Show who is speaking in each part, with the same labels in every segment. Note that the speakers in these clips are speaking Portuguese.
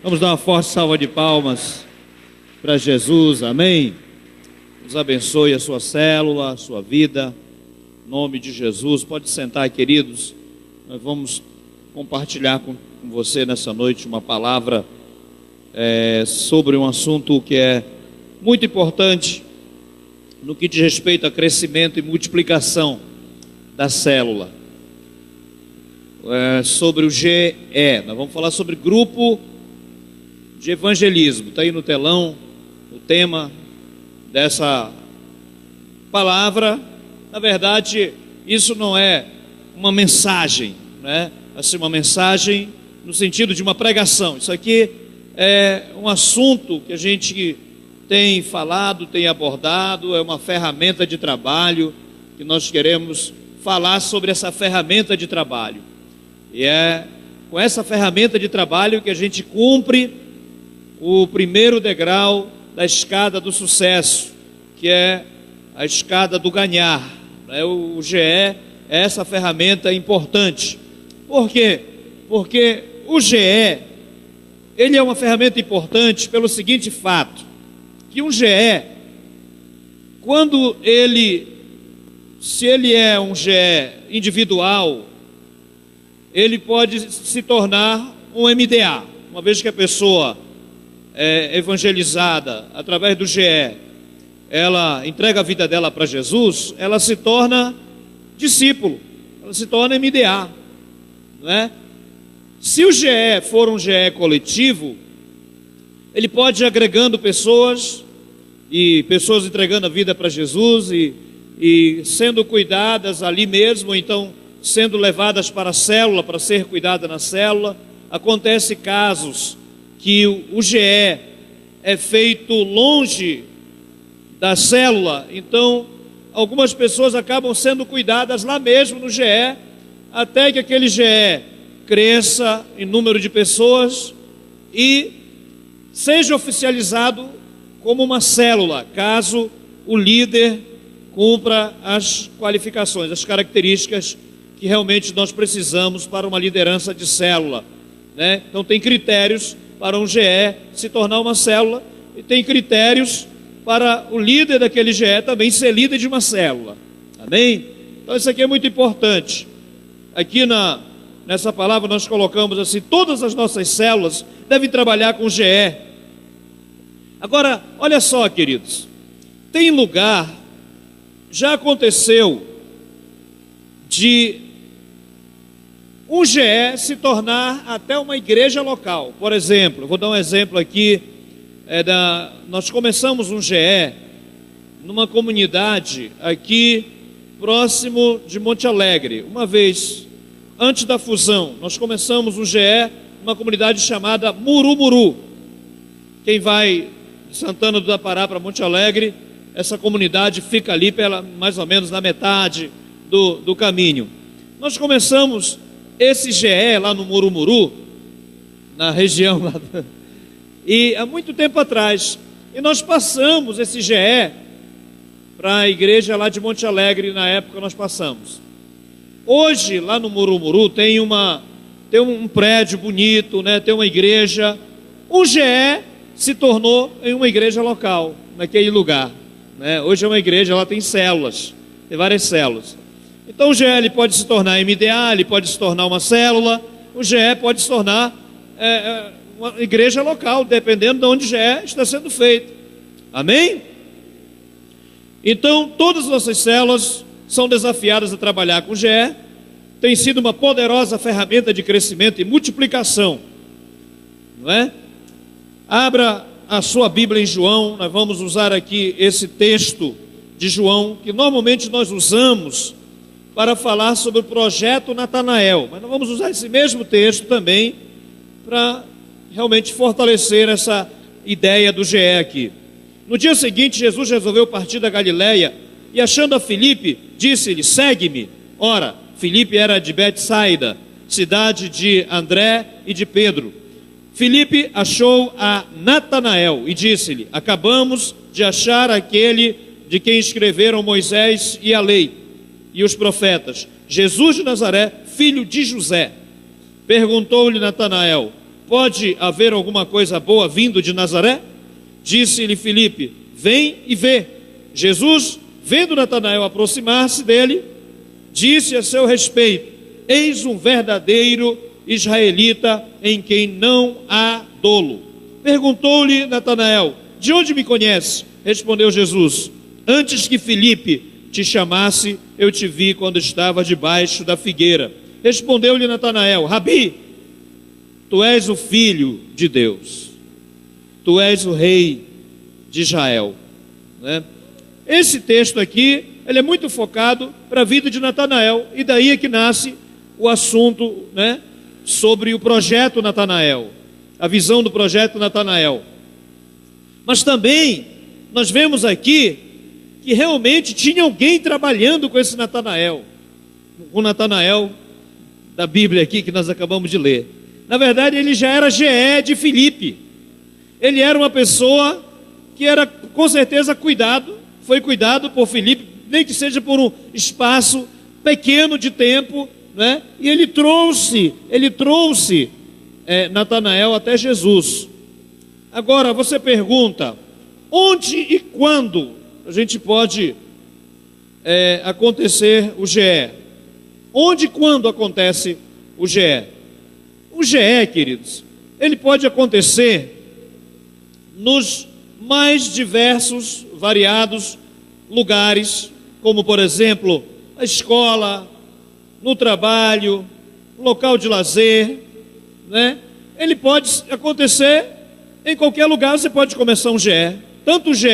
Speaker 1: Vamos dar uma forte salva de palmas para Jesus, amém? Deus abençoe a sua célula, a sua vida, em nome de Jesus. Pode sentar, queridos. Nós vamos compartilhar com você nessa noite uma palavra sobre um assunto que é muito importante no que diz respeito a crescimento e multiplicação da célula. Sobre o GE, nós vamos falar sobre grupo de evangelismo. Está aí no telão o tema dessa palavra. Na verdade, isso não é uma mensagem, né? Assim, uma mensagem no sentido de uma pregação. Isso aqui é um assunto que a gente tem falado, tem abordado, é uma ferramenta de trabalho que nós queremos falar sobre essa ferramenta de trabalho. E é com essa ferramenta de trabalho que a gente cumpre o primeiro degrau da escada do sucesso, que é a escada do ganhar. O GE é essa ferramenta importante. Por quê? Porque o GE, ele é uma ferramenta importante pelo seguinte fato, que um GE, se ele é um GE individual, ele pode se tornar um MDA, uma vez que a pessoa é evangelizada através do GE, ela entrega a vida dela para Jesus, ela se torna discípulo, ela se torna MDA, não é? Se o GE for um GE coletivo, ele pode ir agregando pessoas, e pessoas entregando a vida para Jesus, e sendo cuidadas ali mesmo, ou então sendo levadas para a célula, para ser cuidada na célula. Acontece casos que o GE é feito longe da célula, então algumas pessoas acabam sendo cuidadas lá mesmo no GE, até que aquele GE cresça em número de pessoas e seja oficializado como uma célula, caso o líder cumpra as qualificações, as características que realmente nós precisamos para uma liderança de célula, né? Então tem critérios para um GE se tornar uma célula, e tem critérios para o líder daquele GE também ser líder de uma célula, amém? Então isso aqui é muito importante. Aqui nessa palavra nós colocamos assim: todas as nossas células devem trabalhar com GE. Agora, olha só, queridos, tem lugar, já aconteceu de um GE se tornar até uma igreja local. Por exemplo, vou dar um exemplo aqui, nós começamos um GE numa comunidade aqui próximo de Monte Alegre. Uma vez, antes da fusão, nós começamos um GE numa comunidade chamada Murumuru. Quem vai de Santana do Pará para Monte Alegre, essa comunidade fica ali mais ou menos na metade do caminho. Nós começamos esse GE lá no Murumuru, na região lá, e há muito tempo atrás, e nós passamos esse GE para a igreja lá de Monte Alegre. Na época nós passamos. Hoje lá no Murumuru tem um prédio bonito, né? Tem uma igreja. O GE se tornou em uma igreja local naquele lugar, né? Hoje é uma igreja, ela tem células, tem várias células. Então o GE ele pode se tornar MDA, ele pode se tornar uma célula, o GE pode se tornar uma igreja local, dependendo de onde o GE está sendo feito, amém? Então todas as nossas células são desafiadas a trabalhar com o GE, tem sido uma poderosa ferramenta de crescimento e multiplicação, não é? Abra a sua Bíblia em João, nós vamos usar aqui esse texto de João, que normalmente nós usamos para falar sobre o projeto Natanael, mas nós vamos usar esse mesmo texto também para realmente fortalecer essa ideia do GE aqui. No dia seguinte, Jesus resolveu partir da Galileia e, achando a Filipe, disse-lhe: segue-me. Ora, Filipe era de Betsaida, cidade de André e de Pedro. Filipe achou a Natanael e disse-lhe: acabamos de achar aquele de quem escreveram Moisés e a lei e os profetas, Jesus de Nazaré, filho de José. Perguntou-lhe Natanael: pode haver alguma coisa boa vindo de Nazaré? Disse-lhe Filipe: vem e vê. Jesus, vendo Natanael aproximar-se dele, disse a seu respeito: eis um verdadeiro israelita em quem não há dolo. Perguntou-lhe Natanael: de onde me conhece? Respondeu Jesus: antes que Filipe te chamasse, eu te vi quando estava debaixo da figueira. Respondeu-lhe Natanael: Rabi, tu és o Filho de Deus, tu és o Rei de Israel, né? Esse texto aqui, ele é muito focado para a vida de Natanael, e daí é que nasce o assunto, né, sobre o projeto Natanael, a visão do projeto Natanael. Mas também nós vemos aqui que realmente tinha alguém trabalhando com esse Natanael, o Natanael da Bíblia aqui que nós acabamos de ler. Na verdade, ele já era GE de Filipe. Ele era uma pessoa que era com certeza foi cuidado por Filipe, nem que seja por um espaço pequeno de tempo, né? E ele trouxe Natanael até Jesus. Agora você pergunta: onde e quando a gente pode acontecer o GE? Onde e quando acontece o GE? O GE, queridos, ele pode acontecer nos mais diversos, variados lugares, como por exemplo, a escola, no trabalho, local de lazer, né? Ele pode acontecer em qualquer lugar. Você pode começar um GE, tanto o GE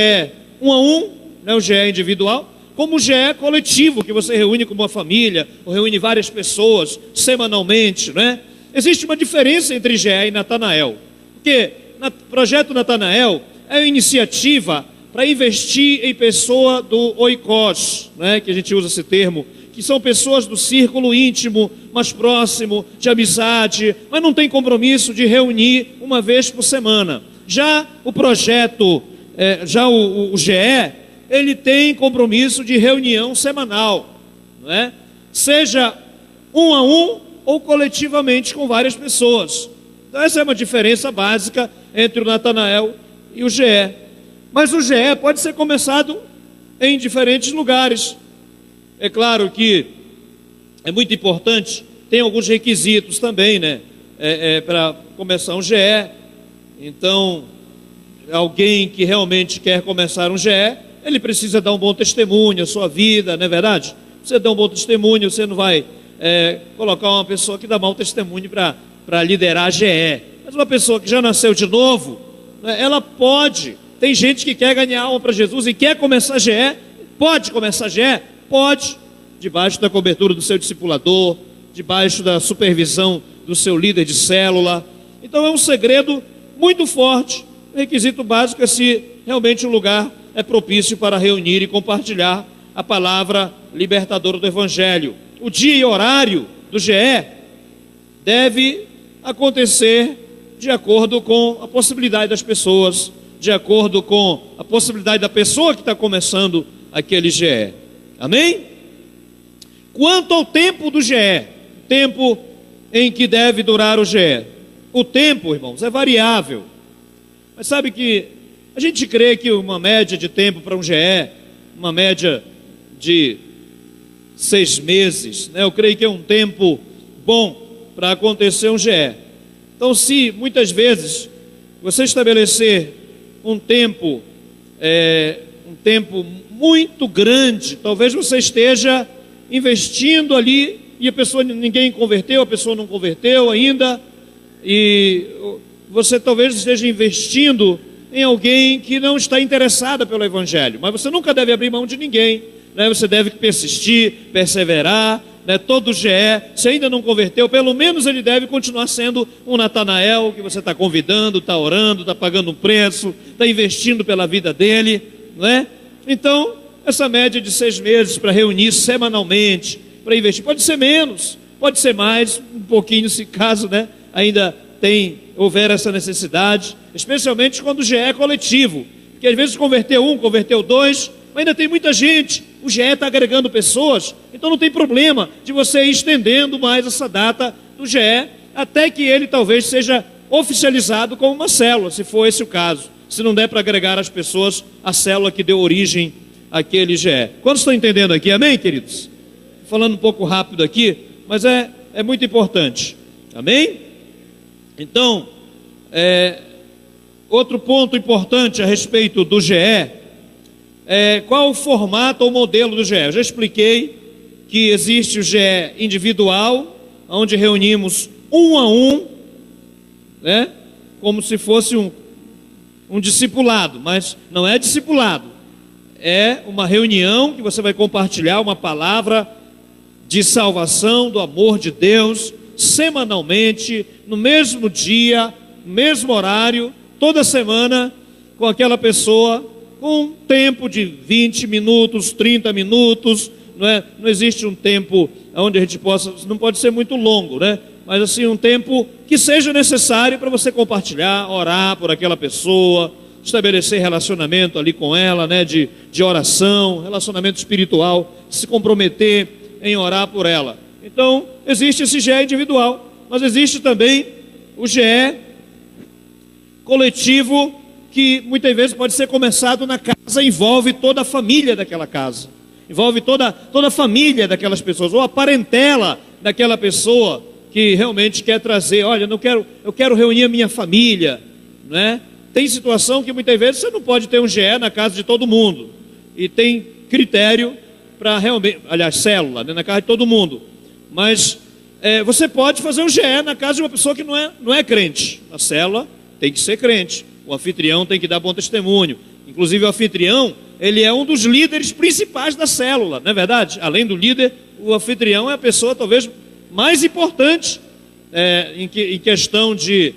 Speaker 1: 1 a 1, né, o GE individual, como o GE coletivo, que você reúne com uma família, ou reúne várias pessoas semanalmente, né? Existe uma diferença entre GE e Natanael, porque o projeto Natanael é uma iniciativa para investir em pessoa do oikos, né, que a gente usa esse termo, que são pessoas do círculo íntimo, mais próximo, de amizade, mas não tem compromisso de reunir uma vez por semana. Já o projeto, o GE, ele tem compromisso de reunião semanal, não é? Seja 1 a 1 ou coletivamente com várias pessoas. Então essa é uma diferença básica entre o Natanael e o GE. Mas o GE pode ser começado em diferentes lugares. É claro que é muito importante, tem alguns requisitos também, né? Para começar um GE. Então, alguém que realmente quer começar um GE, ele precisa dar um bom testemunho, a sua vida, não é verdade? Você dá um bom testemunho, você não vai colocar uma pessoa que dá mau testemunho para liderar a GE. Mas uma pessoa que já nasceu de novo, né, ela pode. Tem gente que quer ganhar alma para Jesus e quer começar GE, pode começar GE? Pode, debaixo da cobertura do seu discipulador, debaixo da supervisão do seu líder de célula. Então é um segredo muito forte. O requisito básico é se realmente o lugar é propício para reunir e compartilhar a palavra libertadora do Evangelho. O dia e horário do GE deve acontecer de acordo com a possibilidade das pessoas, de acordo com a possibilidade da pessoa que está começando aquele GE. Amém? Quanto ao tempo do GE, tempo em que deve durar o GE, o tempo, irmãos, é variável. Mas sabe que a gente crê que uma média de tempo para um GE, uma média de 6 meses, né? Eu creio que é um tempo bom para acontecer um GE. Então, se muitas vezes você estabelecer um tempo muito grande, talvez você esteja investindo ali e ninguém converteu, a pessoa não converteu ainda, e você talvez esteja investindo em alguém que não está interessada pelo Evangelho. Mas você nunca deve abrir mão de ninguém, né? Você deve persistir, perseverar, né? Todo GE, se ainda não converteu, pelo menos ele deve continuar sendo um Natanael que você está convidando, está orando, está pagando um preço, está investindo pela vida dele, não é? Então, essa média de 6 meses para reunir semanalmente, para investir, pode ser menos, pode ser mais, um pouquinho, se caso, né, ainda houver essa necessidade, especialmente quando o GE é coletivo, porque às vezes converteu 1, converteu 2, mas ainda tem muita gente, o GE está agregando pessoas, então não tem problema de você ir estendendo mais essa data do GE, até que ele talvez seja oficializado como uma célula, se for esse o caso. Se não der para agregar as pessoas à célula que deu origem àquele GE. Quantos estão entendendo aqui? Amém, queridos? Falando um pouco rápido aqui, mas é muito importante. Amém? Então, outro ponto importante a respeito do GE qual o formato ou modelo do GE. Eu já expliquei que existe o GE individual, onde reunimos um a um, né, como se fosse um discipulado, mas não é discipulado, é uma reunião que você vai compartilhar uma palavra de salvação, do amor de Deus, semanalmente, no mesmo dia, no mesmo horário, toda semana, com aquela pessoa, com um tempo de 20 minutos, 30 minutos, não existe um tempo onde a gente possa, não pode ser muito longo, né? Mas assim, um tempo que seja necessário para você compartilhar, orar por aquela pessoa, estabelecer relacionamento ali com ela, né? De oração, relacionamento espiritual, se comprometer em orar por ela. Então, existe esse GE individual, mas existe também o GE coletivo, que muitas vezes pode ser começado na casa, envolve toda a família daquela casa, envolve toda a família daquelas pessoas, ou a parentela daquela pessoa que realmente quer trazer, olha, eu quero reunir a minha família, né? Tem situação que muitas vezes você não pode ter um GE na casa de todo mundo, e tem critério para realmente, aliás, célula, né, na casa de todo mundo, mas você pode fazer um GE na casa de uma pessoa que não é crente. A célula tem que ser crente, o anfitrião tem que dar bom testemunho, inclusive o anfitrião, ele é um dos líderes principais da célula, não é verdade? Além do líder, o anfitrião é a pessoa talvez mais importante em questão de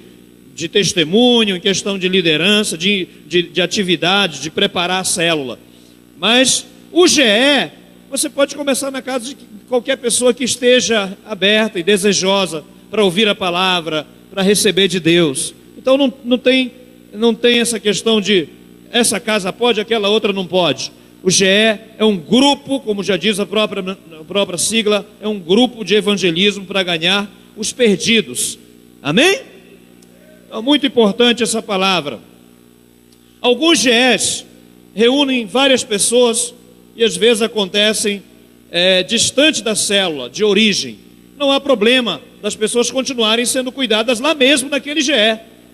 Speaker 1: testemunho, em questão de liderança, de atividade, de preparar a célula. Mas o GE, você pode começar na casa de qualquer pessoa que esteja aberta e desejosa para ouvir a palavra, para receber de Deus. Então não tem essa questão de essa casa pode, aquela outra não pode. O GE é um grupo, como já diz a própria sigla, é um grupo de evangelismo para ganhar os perdidos. Amém? É muito importante essa palavra. Alguns GEs reúnem várias pessoas e às vezes acontecem distante da célula de origem. Não há problema das pessoas continuarem sendo cuidadas lá mesmo naquele GE.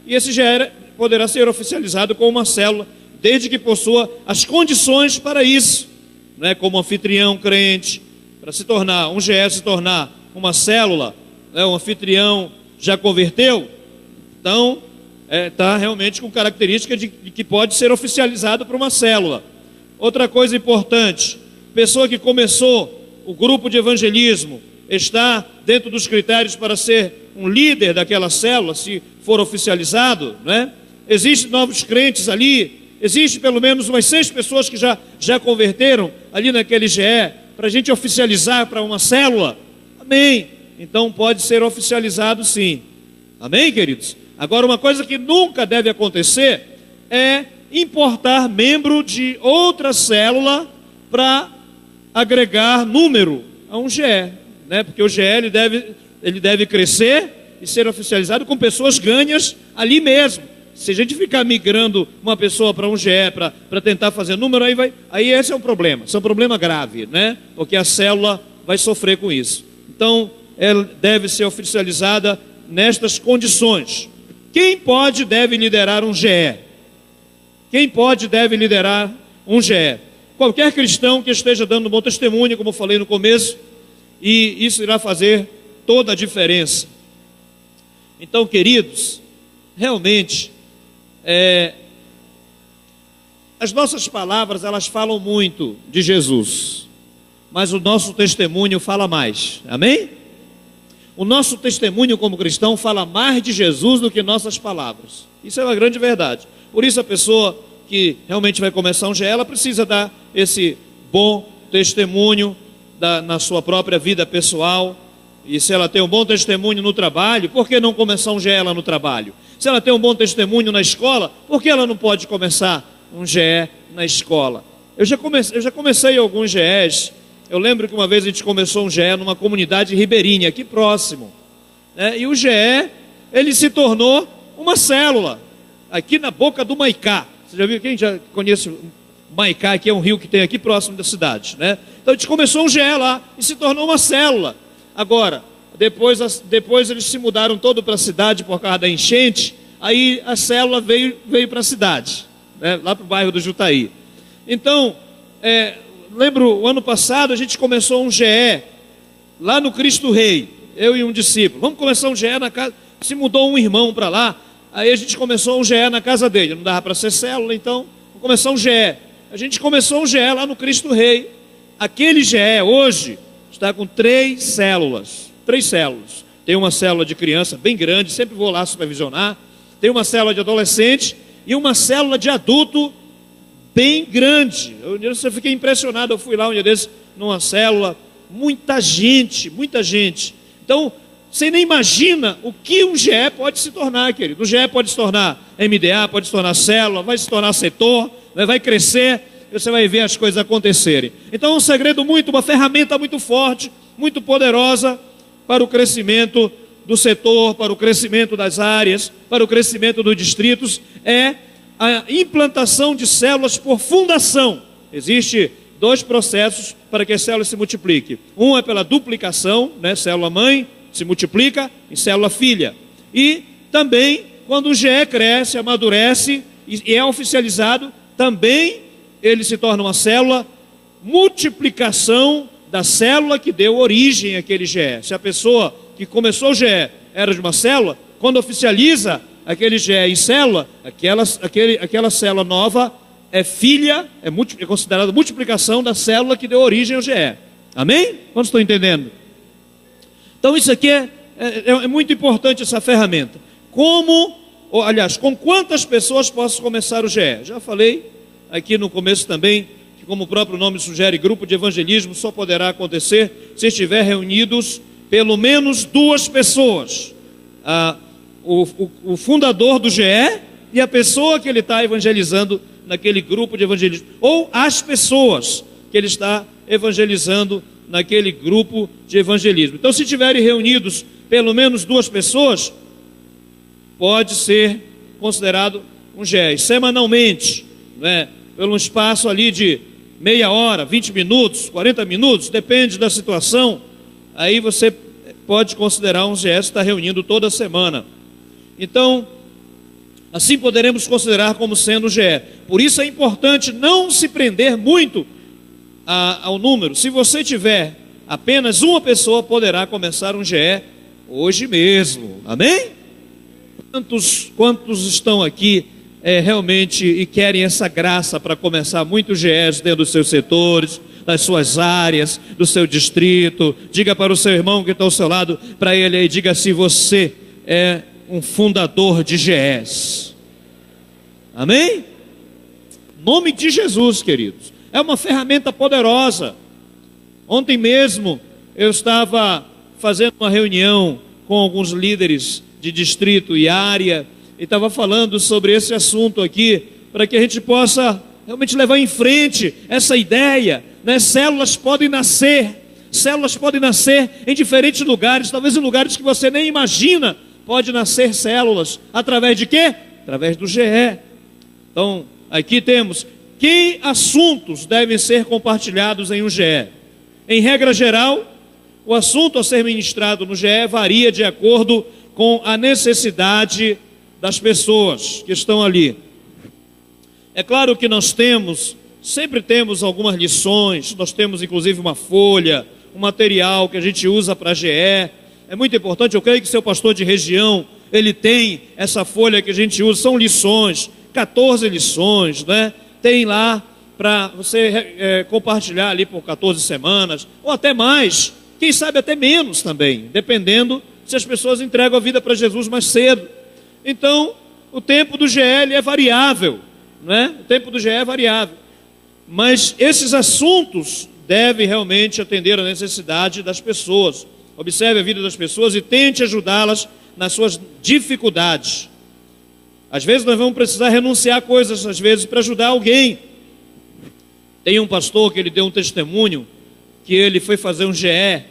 Speaker 1: E esse GE poderá ser oficializado como uma célula, desde que possua as condições para isso, né? Como anfitrião crente, para se tornar um GE, se tornar uma célula, né? O anfitrião já converteu, então está realmente com característica de que pode ser oficializado para uma célula. Outra coisa importante, pessoa que começou o grupo de evangelismo, está dentro dos critérios para ser um líder daquela célula, se for oficializado, né? Existem novos crentes ali, existe pelo menos umas 6 pessoas que já converteram ali naquele GE, para a gente oficializar para uma célula. Amém? Então pode ser oficializado sim. Amém, queridos? Agora, uma coisa que nunca deve acontecer é importar membro de outra célula para agregar número a um GE, né? Porque o GE ele deve crescer e ser oficializado com pessoas ganhas ali mesmo. Se a gente ficar migrando uma pessoa para um GE para tentar fazer número, aí esse é um problema, isso é um problema grave, né? Porque a célula vai sofrer com isso. Então, ela deve ser oficializada nestas condições. Quem pode deve liderar um GE? Quem pode deve liderar um GE? Qualquer cristão que esteja dando um bom testemunho, como eu falei no começo, e isso irá fazer toda a diferença. Então, queridos, realmente, as nossas palavras, elas falam muito de Jesus, mas o nosso testemunho fala mais, amém? O nosso testemunho como cristão fala mais de Jesus do que nossas palavras. Isso é uma grande verdade. Por isso a pessoa que realmente vai começar um GE, ela precisa dar esse bom testemunho na sua própria vida pessoal. E se ela tem um bom testemunho no trabalho, por que não começar um GE lá no trabalho? Se ela tem um bom testemunho na escola, por que ela não pode começar um GE na escola? Eu já comecei alguns GEs. Eu lembro que uma vez a gente começou um GE numa comunidade ribeirinha, aqui próximo, né? E o GE, ele se tornou uma célula, aqui na boca do Maicá. Você já viu? Quem já conhece o Maicá, que é um rio que tem aqui próximo da cidade, né? Então a gente começou um GE lá e se tornou uma célula. Agora, depois eles se mudaram todo para a cidade por causa da enchente, aí a célula veio para a cidade, né? Lá para o bairro do Jutaí. Então, lembro, o ano passado a gente começou um GE lá no Cristo Rei, eu e um discípulo. Vamos começar um GE na casa, se mudou um irmão para lá, aí a gente começou um GE na casa dele, não dava para ser célula, então vamos começar um GE. A gente começou um GE lá no Cristo Rei. Aquele GE hoje está com 3 células. 3 células. Tem uma célula de criança bem grande, sempre vou lá supervisionar. Tem uma célula de adolescente e uma célula de adulto bem grande. Eu fiquei impressionado, eu fui lá um dia desses, numa célula, muita gente. Então, você nem imagina o que um GE pode se tornar, querido. O GE pode se tornar MDA, pode se tornar célula, vai se tornar setor, vai crescer, e você vai ver as coisas acontecerem. Então, um segredo uma ferramenta muito forte, muito poderosa para o crescimento do setor, para o crescimento das áreas, para o crescimento dos distritos, é a implantação de células por fundação. Existe 2 processos para que as células se multipliquem. Um é pela duplicação, né? Célula mãe se multiplica em célula filha. E também, quando o GE cresce, amadurece e é oficializado, também ele se torna uma célula, multiplicação da célula que deu origem àquele GE. Se a pessoa que começou o GE era de uma célula, quando oficializa aquele GE em célula, aquela célula nova é filha, é considerada multiplicação da célula que deu origem ao GE. Amém? Quantos estão entendendo? Então isso aqui é muito importante, essa ferramenta. Com quantas pessoas posso começar o GE? Já falei aqui no começo também, que como o próprio nome sugere, grupo de evangelismo só poderá acontecer se estiver reunidos pelo menos 2 pessoas. O fundador do GE e a pessoa que ele está evangelizando naquele grupo de evangelismo, ou as pessoas que ele está evangelizando naquele grupo de evangelismo. Então, se estiverem reunidos pelo menos 2 pessoas, pode ser considerado um GE. Semanalmente, né, pelo espaço ali de meia hora, 20 minutos, 40 minutos, depende da situação, aí você pode considerar um GE estar reunindo toda semana. Então, assim poderemos considerar como sendo GE. Por isso é importante não se prender muito ao número. Se você tiver apenas uma pessoa, poderá começar um GE hoje mesmo. Amém? Quantos estão aqui realmente e querem essa graça para começar muitos GEs dentro dos seus setores, das suas áreas, do seu distrito? Diga para o seu irmão que está ao seu lado, para ele aí, diga se você é um fundador de GEs. Amém? Nome de Jesus, queridos. É uma ferramenta poderosa. Ontem mesmo eu estava fazendo uma reunião com alguns líderes de distrito e área, e estava falando sobre esse assunto aqui, para que a gente possa realmente levar em frente essa ideia, né? Células podem nascer em diferentes lugares, talvez em lugares que você nem imagina. Pode nascer células, através de quê? Através do GE. Então, aqui temos, que assuntos devem ser compartilhados em um GE? Em regra geral, o assunto a ser ministrado no GE varia de acordo com a necessidade das pessoas que estão ali. É claro que nós sempre temos algumas lições, nós temos inclusive uma folha, um material que a gente usa para GE. É muito importante, eu creio que seu pastor de região, ele tem essa folha que a gente usa, são lições, 14 lições, né? Tem lá para você compartilhar ali por 14 semanas, ou até mais, quem sabe até menos também, dependendo se as pessoas entregam a vida para Jesus mais cedo. Então, o tempo do GE é variável, né? O tempo do GE é variável, mas esses assuntos devem realmente atender a necessidade das pessoas. Observe a vida das pessoas e tente ajudá-las nas suas dificuldades. Às vezes nós vamos precisar renunciar a coisas, às vezes, para ajudar alguém. Tem um pastor que ele deu um testemunho, que ele foi fazer um GE,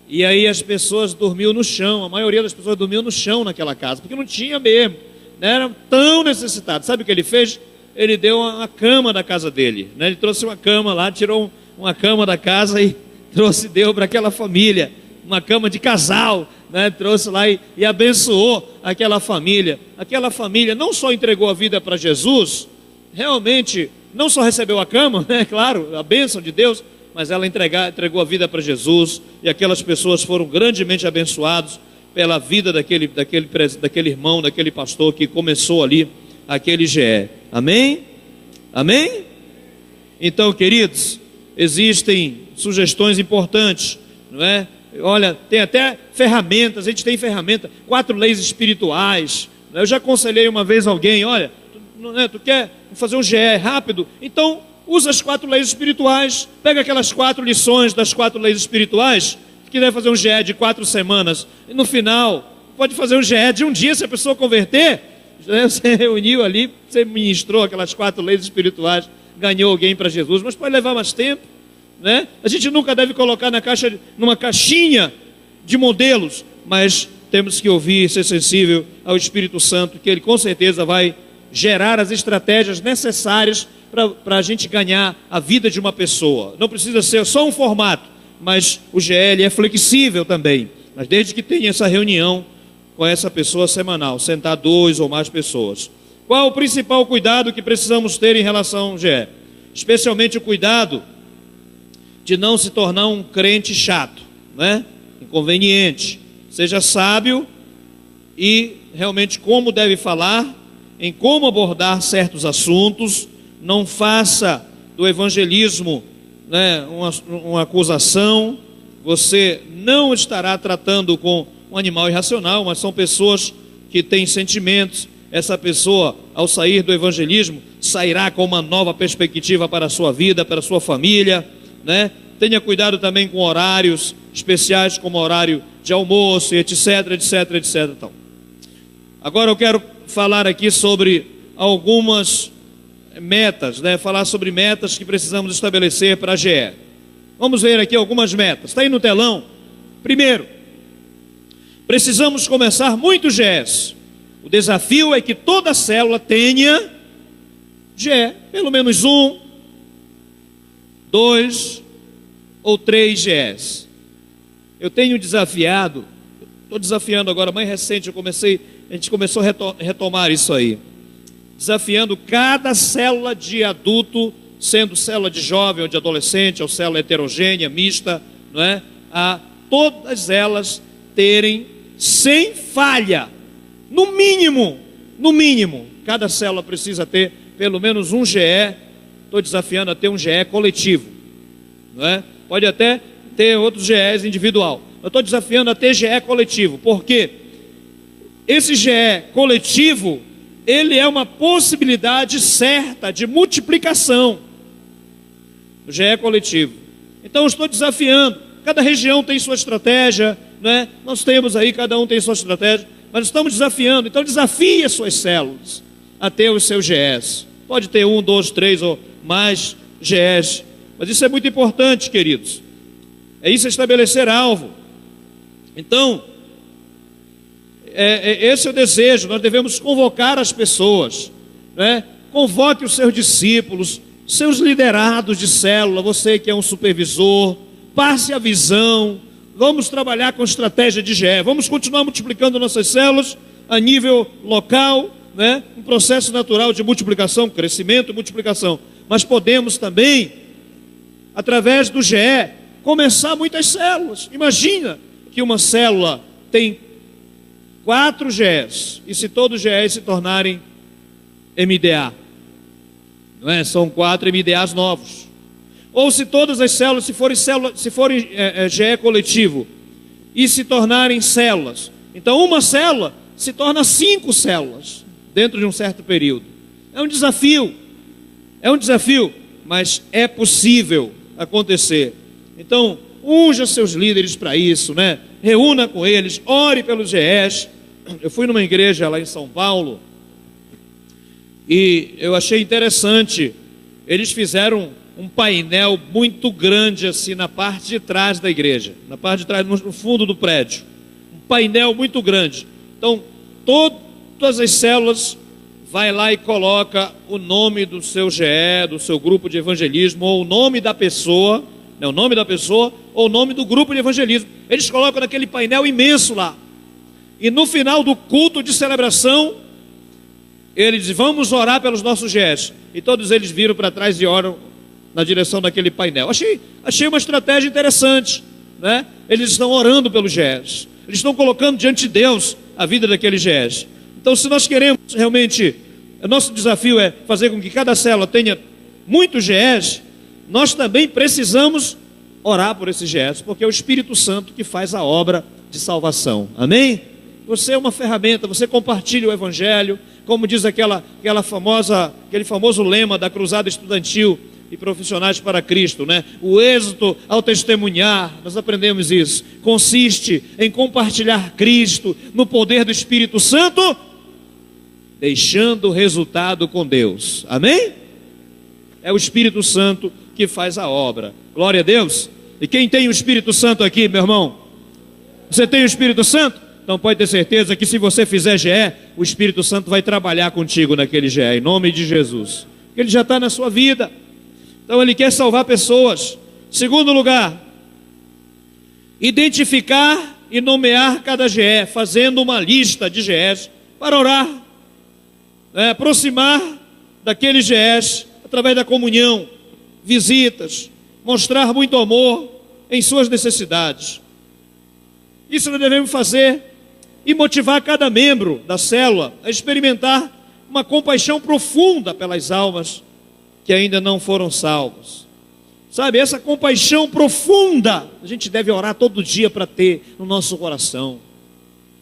Speaker 1: e aí as pessoas dormiam no chão, a maioria das pessoas dormiam no chão naquela casa, porque não tinha mesmo. era tão necessitado. Sabe o que ele fez? Ele deu uma cama da casa dele, né? Ele trouxe uma cama lá, tirou uma cama da casa e deu para aquela família, uma cama de casal, né? Trouxe lá e abençoou aquela família. Aquela família não só entregou a vida para Jesus, realmente não só recebeu a cama, né? Claro, a bênção de Deus, mas ela entregou a vida para Jesus, e aquelas pessoas foram grandemente abençoados pela vida daquele irmão, daquele pastor que começou ali aquele GE. Amém? Amém? Então, queridos, existem sugestões importantes, não é? Olha, tem até ferramentas, a gente tem ferramenta, 4 leis espirituais. Eu já aconselhei uma vez alguém, olha, tu quer fazer um GE rápido? Então, usa as 4 leis espirituais, pega aquelas 4 lições das 4 leis espirituais, que deve fazer um GE de 4 semanas, e no final, pode fazer um GE de um dia, se a pessoa converter, você reuniu ali, você ministrou aquelas 4 leis espirituais, ganhou alguém para Jesus, mas pode levar mais tempo, né? A gente nunca deve colocar numa caixinha de modelos, mas temos que ouvir, ser sensível ao Espírito Santo, que Ele com certeza vai gerar as estratégias necessárias para a gente ganhar a vida de uma pessoa. Não precisa ser só um formato, mas o GL é flexível também, mas desde que tenha essa reunião com essa pessoa semanal, sentar 2 ou mais pessoas. Qual o principal cuidado que precisamos ter em relação ao GE? Especialmente o cuidado de não se tornar um crente chato, né? Inconveniente. Seja sábio e realmente como deve falar, em como abordar certos assuntos. Não faça do evangelismo, né, uma acusação. Você não estará tratando com um animal irracional, mas são pessoas que têm sentimentos. Essa pessoa, ao sair do evangelismo, sairá com uma nova perspectiva para a sua vida, para a sua família, né? Tenha cuidado também com horários especiais, como horário de almoço, etc, etc, etc. Então, agora eu quero falar aqui sobre algumas metas, né? Falar sobre metas que precisamos estabelecer para a GE. Vamos ver aqui algumas metas. Está aí no telão. Primeiro, precisamos começar muitos GEs. O desafio é que toda célula tenha GE, pelo menos 1, 2 ou 3 GEs. Eu tenho desafiado, estou desafiando agora, mais recente, a gente começou a retomar isso aí, desafiando cada célula de adulto, sendo célula de jovem ou de adolescente, ou célula heterogênea, mista, não é? A todas elas terem, sem falha, no mínimo, cada célula precisa ter pelo menos um GE. Estou desafiando a ter um GE coletivo, não é? Pode até ter outros GEs individual. Eu estou desafiando a ter GE coletivo, porque esse GE coletivo, ele é uma possibilidade certa de multiplicação do GE coletivo. Então eu estou desafiando, cada região tem sua estratégia, né? Nós temos aí, cada um tem sua estratégia, mas estamos desafiando. Então desafie as suas células a ter os seus GEs. Pode ter 1, 2, 3 ou mais GEs, mas isso é muito importante, queridos. É isso, estabelecer alvo. Então, esse é o desejo. Nós devemos convocar as pessoas, né? Convoque os seus discípulos, seus liderados de célula, você que é um supervisor, passe a visão. Vamos trabalhar com estratégia de GE, vamos continuar multiplicando nossas células a nível local, né? Um processo natural de multiplicação, crescimento e multiplicação, mas podemos também, através do GE, começar muitas células. Imagina que uma célula tem 4 GEs, e se todos os GEs se tornarem MDA, não é? São 4 MDAs novos. Ou se todas as células, se forem GE coletivo e se tornarem células, então uma célula se torna 5 células dentro de um certo período. É um desafio, mas é possível acontecer. Então, unja seus líderes para isso, né? Reúna com eles, ore pelos GEs. Eu fui numa igreja lá em São Paulo e eu achei interessante. Eles fizeram um painel muito grande assim na parte de trás da igreja, na parte de trás, no fundo do prédio. Um painel muito grande. Então, todas as células, vai lá e coloca o nome do seu GE, do seu grupo de evangelismo, ou o nome da pessoa, né, o nome da pessoa, ou o nome do grupo de evangelismo. Eles colocam naquele painel imenso lá. E no final do culto de celebração, ele diz: vamos orar pelos nossos GEs. E todos eles viram para trás e oram na direção daquele painel. Achei uma estratégia interessante, né? Eles estão orando pelos GEs. Eles estão colocando diante de Deus a vida daqueles GEs. Então, se nós queremos realmente, o nosso desafio é fazer com que cada célula tenha muitos GEs, nós também precisamos orar por esses GEs, porque é o Espírito Santo que faz a obra de salvação. Amém? Você é uma ferramenta, você compartilha o Evangelho, como diz aquele famoso lema da Cruzada Estudantil e Profissionais para Cristo, né? O êxito ao testemunhar, nós aprendemos isso, consiste em compartilhar Cristo no poder do Espírito Santo, deixando o resultado com Deus. Amém? É o Espírito Santo que faz a obra. Glória a Deus. E quem tem o Espírito Santo aqui, meu irmão? Você tem o Espírito Santo? Então pode ter certeza que se você fizer GE, o Espírito Santo vai trabalhar contigo naquele GE, em nome de Jesus. Ele já está na sua vida. Então ele quer salvar pessoas. Segundo lugar, identificar e nomear cada GE, fazendo uma lista de GEs para orar, aproximar daqueles GEs através da comunhão, visitas, mostrar muito amor em suas necessidades. Isso nós devemos fazer e motivar cada membro da célula a experimentar uma compaixão profunda pelas almas que ainda não foram salvos. Sabe, essa compaixão profunda a gente deve orar todo dia para ter no nosso coração,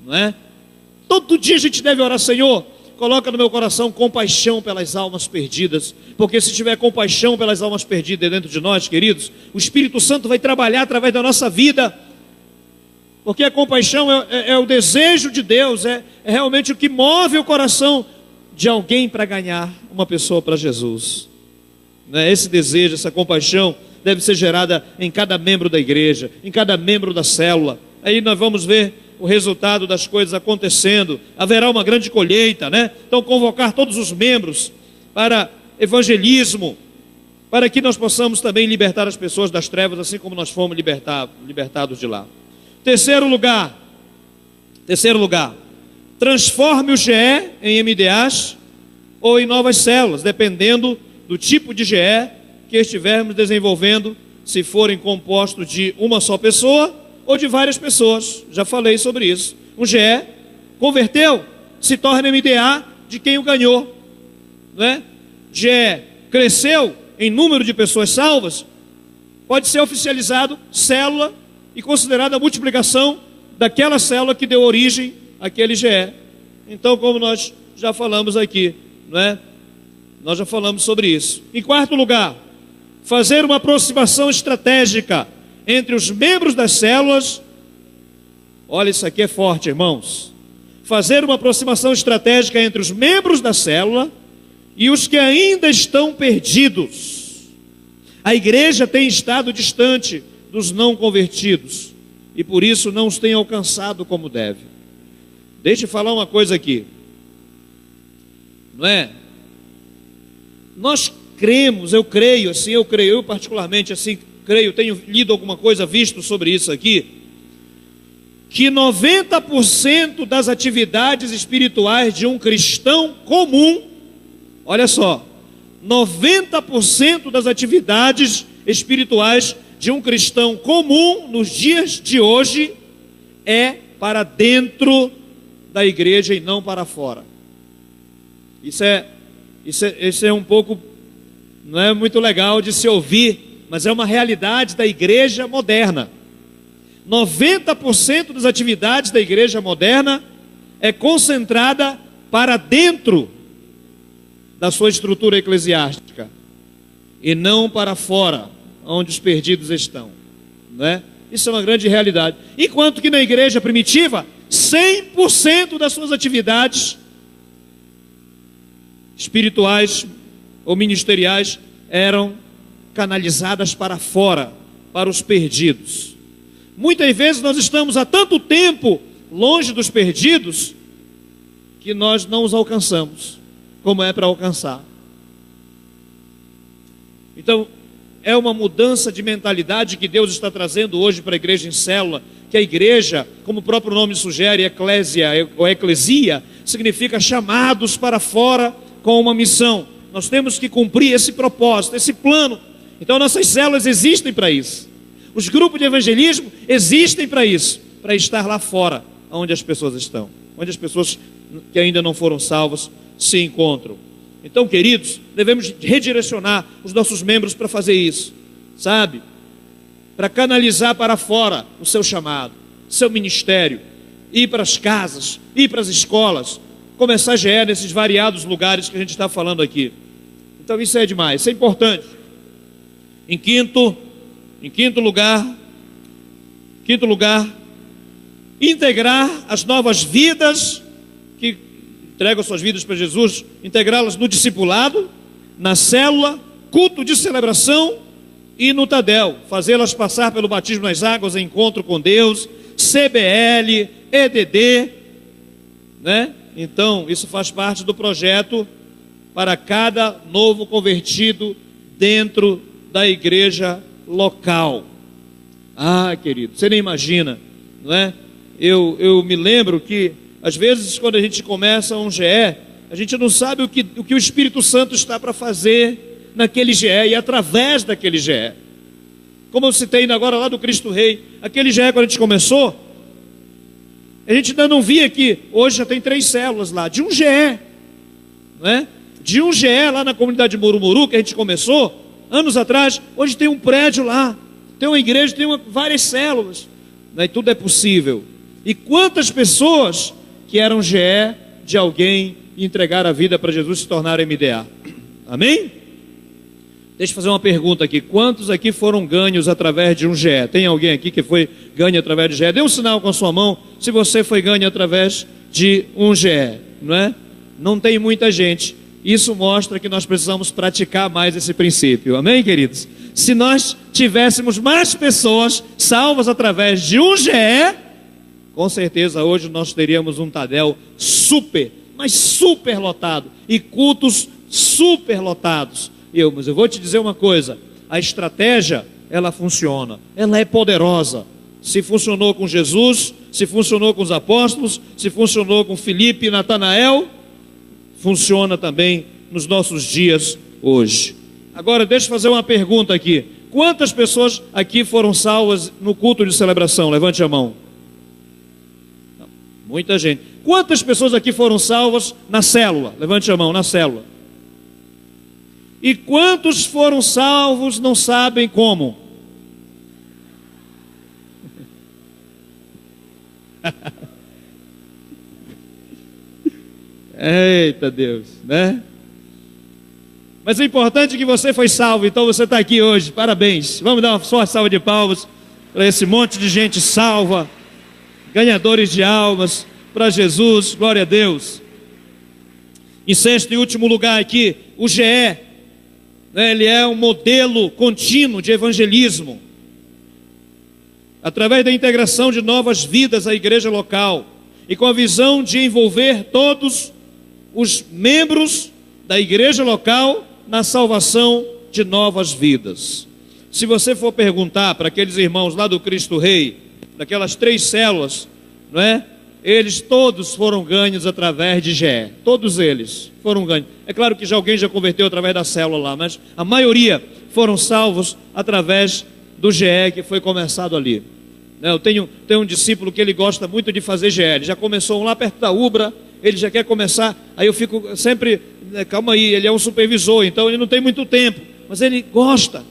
Speaker 1: não é? Todo dia a gente deve orar: Senhor, coloca no meu coração compaixão pelas almas perdidas, porque se tiver compaixão pelas almas perdidas dentro de nós, queridos, o Espírito Santo vai trabalhar através da nossa vida, porque a compaixão é o desejo de Deus, é realmente o que move o coração de alguém para ganhar uma pessoa para Jesus. Esse desejo, essa compaixão deve ser gerada em cada membro da igreja, em cada membro da célula. Aí nós vamos ver o resultado das coisas acontecendo. Haverá uma grande colheita, né? Então convocar todos os membros para evangelismo, para que nós possamos também libertar as pessoas das trevas, assim como nós fomos libertados de lá. Terceiro lugar, transforme o GE em MDAs ou em novas células, dependendo do tipo de GE que estivermos desenvolvendo, se forem compostos de uma só pessoa ou de várias pessoas. Já falei sobre isso. Um GE converteu, se torna MDA de quem o ganhou, né? GE cresceu em número de pessoas salvas, pode ser oficializado célula e considerada a multiplicação daquela célula que deu origem àquele GE. Então, como nós já falamos aqui, não é? Nós já falamos sobre isso. Em quarto lugar, fazer uma aproximação estratégica entre os membros das células. Olha, isso aqui é forte, irmãos. Fazer uma aproximação estratégica entre os membros da célula e os que ainda estão perdidos. A igreja tem estado distante dos não convertidos e por isso não os tem alcançado como deve. Deixa eu falar uma coisa aqui, não é? Nós cremos, eu particularmente assim creio, tenho lido alguma coisa, visto sobre isso aqui, que 90% das atividades espirituais de um cristão comum, olha só, 90% das atividades espirituais de um cristão comum nos dias de hoje é para dentro da igreja e não para fora. Isso é um pouco, não é muito legal de se ouvir, mas é uma realidade da igreja moderna. 90% das atividades da igreja moderna é concentrada para dentro da sua estrutura eclesiástica e não para fora, onde os perdidos estão, né? Isso é uma grande realidade. Enquanto que na igreja primitiva, 100% das suas atividades espirituais ou ministeriais eram canalizadas para fora, para os perdidos. Muitas vezes nós estamos há tanto tempo longe dos perdidos que nós não os alcançamos, como é para alcançar. Então, é uma mudança de mentalidade que Deus está trazendo hoje para a igreja em célula, que a igreja, como o próprio nome sugere, eclésia ou eclesia, significa chamados para fora com uma missão. Nós temos que cumprir esse propósito, esse plano. Então nossas células existem para isso. Os grupos de evangelismo existem para isso, para estar lá fora, onde as pessoas estão, onde as pessoas que ainda não foram salvas se encontram. Então, queridos, devemos redirecionar os nossos membros para fazer isso, sabe? Para canalizar para fora o seu chamado, seu ministério, ir para as casas, ir para as escolas, começar a GE nesses variados lugares que a gente está falando aqui. Então isso é demais, isso é importante. Em quinto lugar, integrar as novas vidas que entregam suas vidas para Jesus, integrá-las no discipulado, na célula, culto de celebração e no Tadel, fazê-las passar pelo batismo nas águas, encontro com Deus, CBL, EDD, né? Então, isso faz parte do projeto para cada novo convertido dentro da igreja local. Ah, querido, você nem imagina, não é? Eu me lembro que, às vezes, quando a gente começa um GE, a gente não sabe o que o Espírito Santo está para fazer naquele GE e através daquele GE. Como eu citei agora lá do Cristo Rei, aquele GE quando a gente começou, a gente ainda não via que hoje já tem 3 células lá, de um GE, não é? De um GE lá na comunidade de Murumuru, que a gente começou, anos atrás, hoje tem um prédio lá, tem uma igreja, tem várias células, né? E tudo é possível. E quantas pessoas que eram GE de alguém e entregaram a vida para Jesus se tornaram MDA? Amém? Deixa eu fazer uma pergunta aqui. Quantos aqui foram ganhos através de um GE? Tem alguém aqui que foi ganho através de GE? Dê um sinal com a sua mão se você foi ganho através de um GE, não é? Não tem muita gente. Isso mostra que nós precisamos praticar mais esse princípio. Amém, queridos? Se nós tivéssemos mais pessoas salvas através de um GE, com certeza hoje nós teríamos um Tadel super, mas super lotado, e cultos super lotados. Mas eu vou te dizer uma coisa, a estratégia, ela funciona, ela é poderosa. Se funcionou com Jesus, se funcionou com os apóstolos, se funcionou com Filipe e Natanael, funciona também nos nossos dias hoje. Agora deixa eu fazer uma pergunta aqui. Quantas pessoas aqui foram salvas no culto de celebração? Levante a mão. Muita gente. Quantas pessoas aqui foram salvas na célula? Levante a mão, na célula. E quantos foram salvos não sabem como? Eita Deus, né? Mas o importante é que você foi salvo, então você está aqui hoje, parabéns. Vamos dar uma forte salva de palmas para esse monte de gente salva, ganhadores de almas, para Jesus, glória a Deus. Em sexto e último lugar aqui, o GE, ele é um modelo contínuo de evangelismo, através da integração de novas vidas à igreja local, e com a visão de envolver todos os membros da igreja local na salvação de novas vidas. Se você for perguntar para aqueles irmãos lá do Cristo Rei, daquelas 3 células, não é? Eles todos foram ganhos através de GE, todos eles foram ganhos. É claro que alguém já converteu através da célula lá, mas a maioria foram salvos através do GE que foi começado ali. Eu tenho um discípulo que ele gosta muito de fazer GE, ele já começou um lá perto da Ubra, ele já quer começar, aí eu fico sempre, calma aí, ele é um supervisor, então ele não tem muito tempo, mas ele gosta.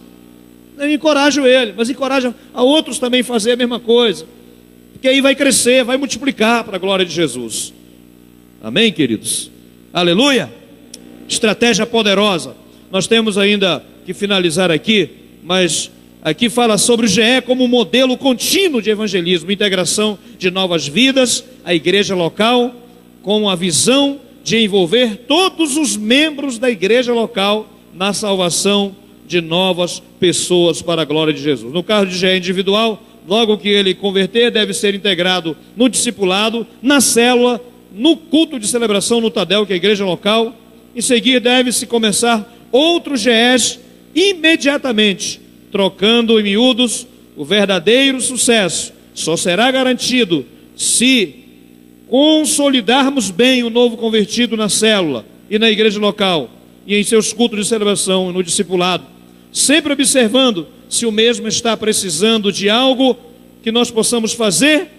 Speaker 1: Eu encorajo ele, mas encorajo a outros também a fazer a mesma coisa. Porque aí vai crescer, vai multiplicar para a glória de Jesus. Amém, queridos? Aleluia! Estratégia poderosa. Nós temos ainda que finalizar aqui, mas aqui fala sobre o GE como modelo contínuo de evangelismo, integração de novas vidas, a igreja local, com a visão de envolver todos os membros da igreja local na salvação de novas pessoas para a glória de Jesus. No caso de GE individual, logo que ele converter, deve ser integrado no discipulado, na célula no culto de celebração no Tadel, que é a igreja local. Em seguida deve-se começar outros GEs imediatamente, trocando em miúdos. O verdadeiro sucesso só será garantido se consolidarmos bem o novo convertido na célula e na igreja local e em seus cultos de celebração e no discipulado, sempre observando se o mesmo está precisando de algo que nós possamos fazer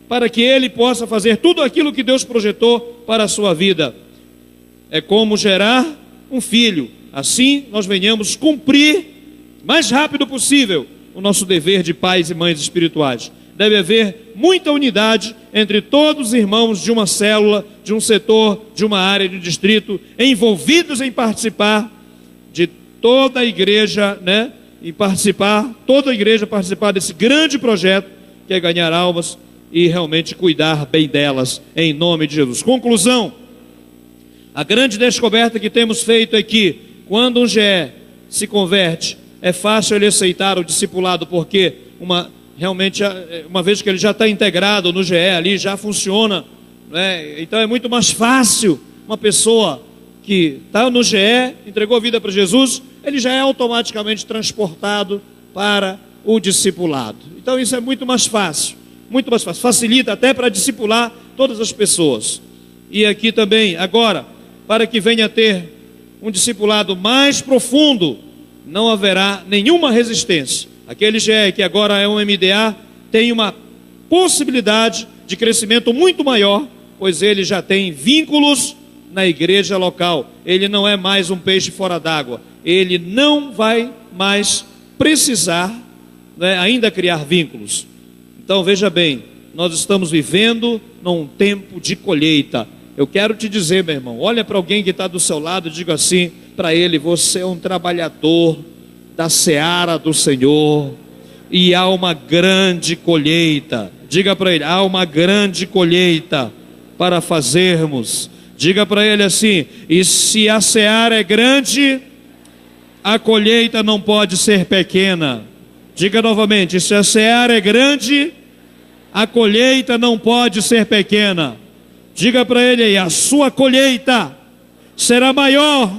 Speaker 1: para que ele possa fazer tudo aquilo que Deus projetou para a sua vida. É como gerar um filho. Assim nós venhamos cumprir mais rápido possível o nosso dever de pais e mães espirituais. Deve haver muita unidade entre todos os irmãos de uma célula, de um setor, de uma área, de um distrito, envolvidos em participar de toda a igreja, e toda a igreja participar desse grande projeto que é ganhar almas e realmente cuidar bem delas, em nome de Jesus. Conclusão: a grande descoberta que temos feito é que quando um GE se converte, é fácil ele aceitar o discipulado, porque realmente, uma vez que ele já está integrado no GE ali, já funciona, então é muito mais fácil uma pessoa que está no GE, entregou a vida para Jesus, ele já é automaticamente transportado para o discipulado. Então isso é muito mais fácil, facilita até para discipular todas as pessoas. E aqui também, agora, para que venha a ter um discipulado mais profundo, não haverá nenhuma resistência. Aquele GE que agora é um MDA tem uma possibilidade de crescimento muito maior, pois ele já tem vínculos na igreja local. Ele não é mais um peixe fora d'água. Ele não vai mais precisar, ainda criar vínculos. Então veja bem, nós estamos vivendo num tempo de colheita. Eu quero te dizer, meu irmão, olha para alguém que está do seu lado e diga assim para ele: você é um trabalhador da seara do Senhor e há uma grande colheita. Diga para ele: há uma grande colheita para fazermos. Diga para ele assim: e se a seara é grande, a colheita não pode ser pequena. Diga novamente: se a seara é grande, a colheita não pode ser pequena. Diga para ele aí: a sua colheita será maior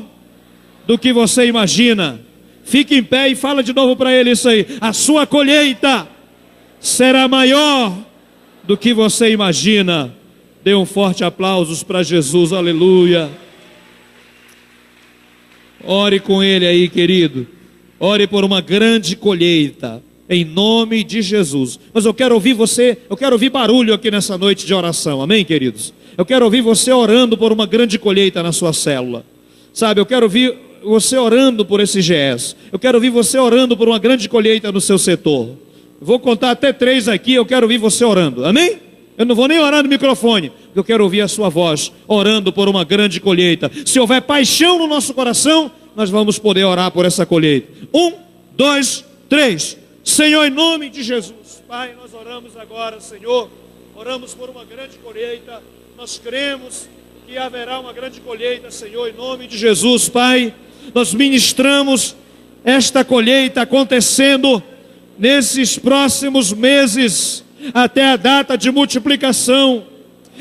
Speaker 1: do que você imagina. Fique em pé e fala de novo para ele isso aí: a sua colheita será maior do que você imagina. Dê um forte aplauso para Jesus, aleluia. Ore com ele aí, querido. Ore por uma grande colheita, em nome de Jesus. Mas eu quero ouvir você, eu quero ouvir barulho aqui nessa noite de oração, amém, queridos? Eu quero ouvir você orando por uma grande colheita na sua célula. Sabe, eu quero ouvir você orando por esse GES. Eu quero ouvir você orando por uma grande colheita no seu setor. Vou contar até 3 aqui, eu quero ouvir você orando, amém? Eu não vou nem orar no microfone, eu quero ouvir a sua voz orando por uma grande colheita. Se houver paixão no nosso coração, nós vamos poder orar por essa colheita. 1, 2, 3. Senhor, em nome de Jesus, Pai, nós oramos agora, Senhor, oramos por uma grande colheita. Nós cremos que haverá uma grande colheita, Senhor, em nome de Jesus, Pai. Nós ministramos esta colheita acontecendo nesses próximos meses, até a data de multiplicação.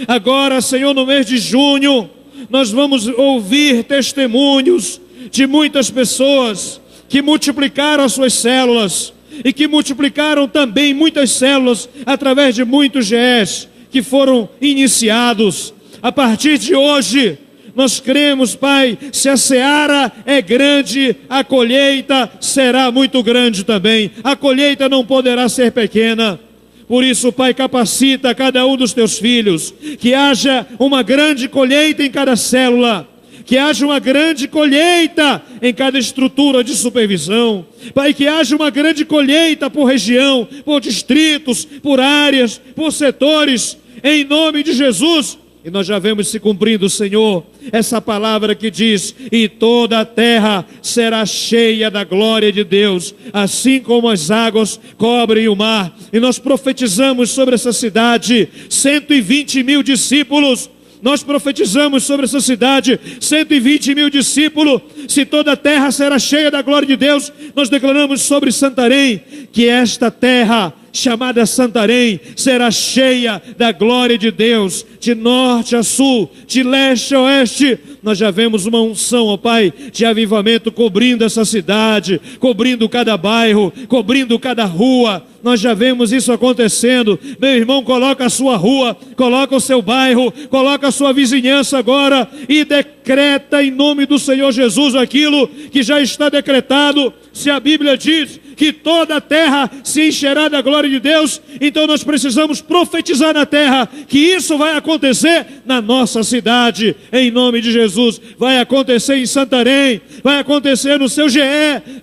Speaker 1: Agora, Senhor, no mês de junho, nós vamos ouvir testemunhos de muitas pessoas que multiplicaram as suas células e que multiplicaram também muitas células através de muitos GEs que foram iniciados. A partir de hoje, nós cremos, Pai, se a seara é grande, a colheita será muito grande também. A colheita não poderá ser pequena. Por isso, Pai, capacita cada um dos teus filhos, que haja uma grande colheita em cada célula, que haja uma grande colheita em cada estrutura de supervisão. Pai, que haja uma grande colheita por região, por distritos, por áreas, por setores, em nome de Jesus. E nós já vemos se cumprindo, Senhor, essa palavra que diz: e toda a terra será cheia da glória de Deus, assim como as águas cobrem o mar. E nós profetizamos sobre essa cidade 120 mil discípulos. Nós profetizamos sobre essa cidade 120 mil discípulos. Se toda a terra será cheia da glória de Deus, nós declaramos sobre Santarém que esta terra chamada Santarém, será cheia da glória de Deus, de norte a sul, de leste a oeste. Nós já vemos uma unção, ó Pai, de avivamento cobrindo essa cidade, cobrindo cada bairro, cobrindo cada rua. Nós já vemos isso acontecendo. Meu irmão, coloca a sua rua, coloca o seu bairro, coloca a sua vizinhança agora e decreta em nome do Senhor Jesus aquilo que já está decretado. Se a Bíblia diz que toda a terra se encherá da glória de Deus, então nós precisamos profetizar na terra que isso vai acontecer na nossa cidade, em nome de Jesus. Vai acontecer em Santarém, vai acontecer no seu GE,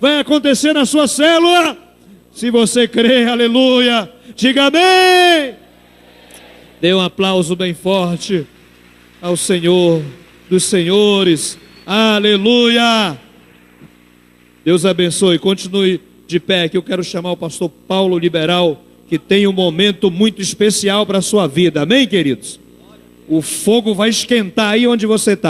Speaker 1: vai acontecer na sua célula. Se você crê, aleluia, diga amém. Dê um aplauso bem forte ao Senhor dos senhores, aleluia. Deus abençoe, continue de pé, que eu quero chamar o pastor Paulo Liberal, que tem um momento muito especial para a sua vida, amém, queridos? O fogo vai esquentar aí onde você está.